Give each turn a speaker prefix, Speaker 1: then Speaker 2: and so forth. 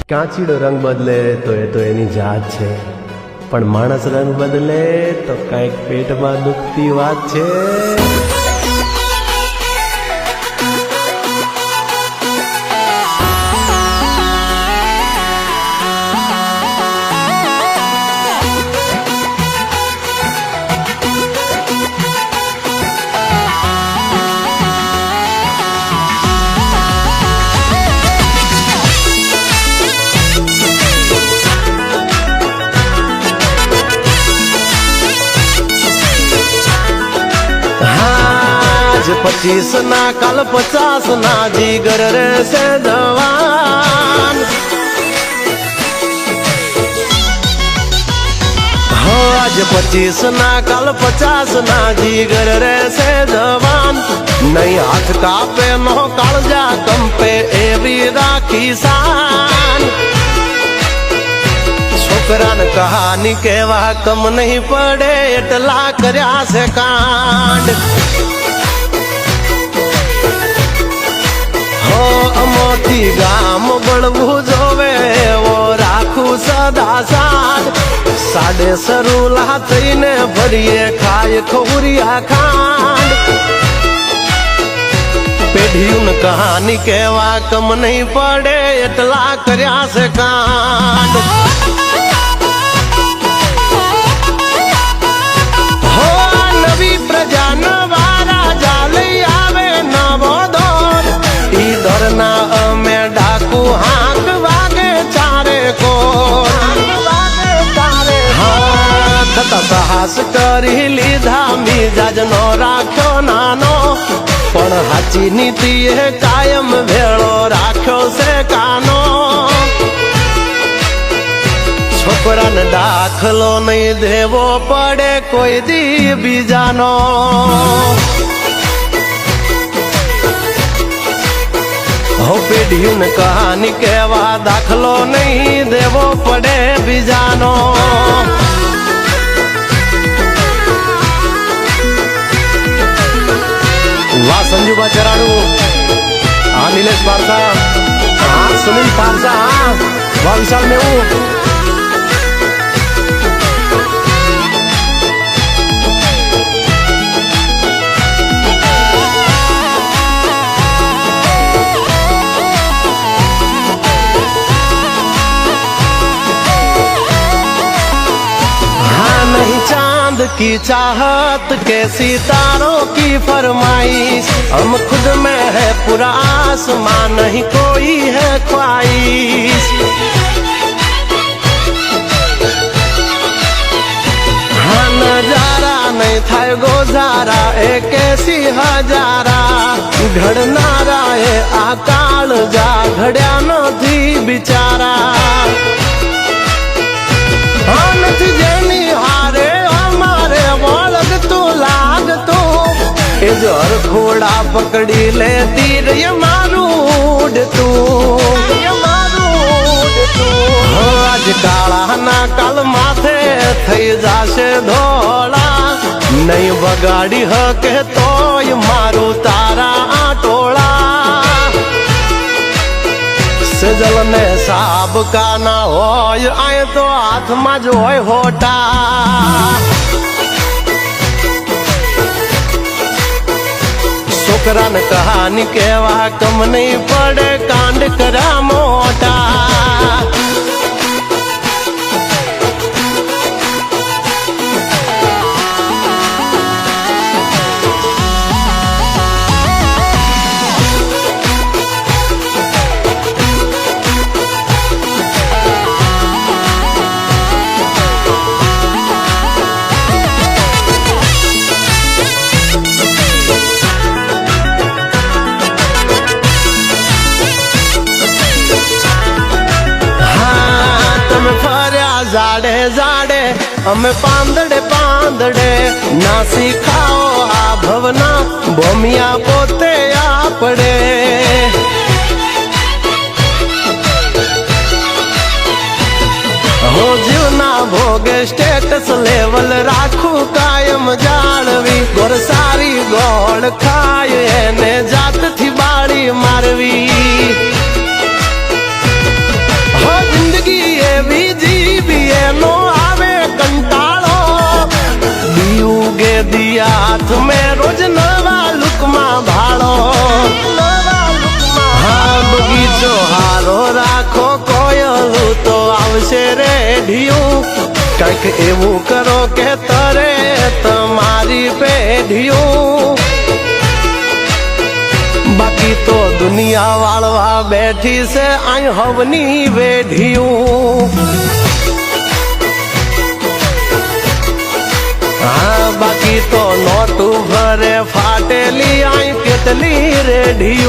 Speaker 1: કાચીડો રંગ બદલે તો એ તો એની જાત છે, પણ માણસ રંગ બદલે તો કંઈક પેટમાં દુખતી વાત છે. आज 25 ना कल 50 ना जीगर रे से जवान. हो आज 25 ना कल 50 ना जीगर रे से जवान. नहीं हाथ कापे नो कालजा कंपे एवी राखी शान. छोकरान कहानी केवा कम नहीं पड़े एटला कर्या से कांड. अमोटी गाम बड़वू जोवे वो राखू सदा साथ. साडे सरूला थईने भरिए खाए खोरिया खांड. पेढ़ियुन कहानी केवा कम नहीं पड़े एटला कर्या से कांड. हो नवी प्रजा नवा राजा लई आवे नवो दौर. ना में डाकू हाथ वागे चारे को. हाँ थता साहस करी लीधा मिजाज नो राख्यो नानो. पण हाची नीति है कायम भेड़ो राख्यो से कानो. छोकरा ने दाखलो नहीं देवो पड़े कोई दी बीजानो. हो पेढ़ियुन कहानी केवा दाखलो नहीं देवो पड़े बीजानो. वाह संजूबा चराड़ू, हाँ नीलेश पारसा, हाँ सुनील पारसा, हाँ वाह विशाल मेहू. चांद की चाहत के सितारों की फरमाइश. हम खुद में है पूरा आसमान नहीं कोई है ख्वाहिश. हाँ नजारा नहीं था गोजारा एक ऐसी हजारा. घड़नारा है आकाल जा घड़िया नथी बिचारा. हाँ नथी जेनी हारे जोर घोड़ा पकड़ी ले तीर ये मारू तू. आज काला ना कल माथे थई जाशे धोला. नहीं बगाड़ी हके तो ये मारू तारा आटोला. सजल ने साब का ना होय आए तो हाथ में जो होय होटा. छोकरा ने कहानी केवा कम नहीं पड़े कांड करा मोटा. जाड़े जाड़े हमें पांदड़े पांदड़े ना सिखाओ आ भवना भूमिया पोते आ જાળવી ગોર સારી ગોળ ખાય એને જાતથી બાળી મારવી હો જિંદગી એવી જીવી એનો આવે કંટાળો દીઉગે દિયા હાથ મેં રોજ નવા લુકમાં ભાળો હા બગીચો હારો રાખો કોયલું તો આવશે રેઢિયું કંઈક એવું કરો કે તરે તમારી પેઢિયું બાકી તો દુનિયા વાળવા બેઠી છે અહીં હવની વેઢિયું હા બાકી તો નોટું ભરે ફાટેલી અહીં કેટલી રેઢિયું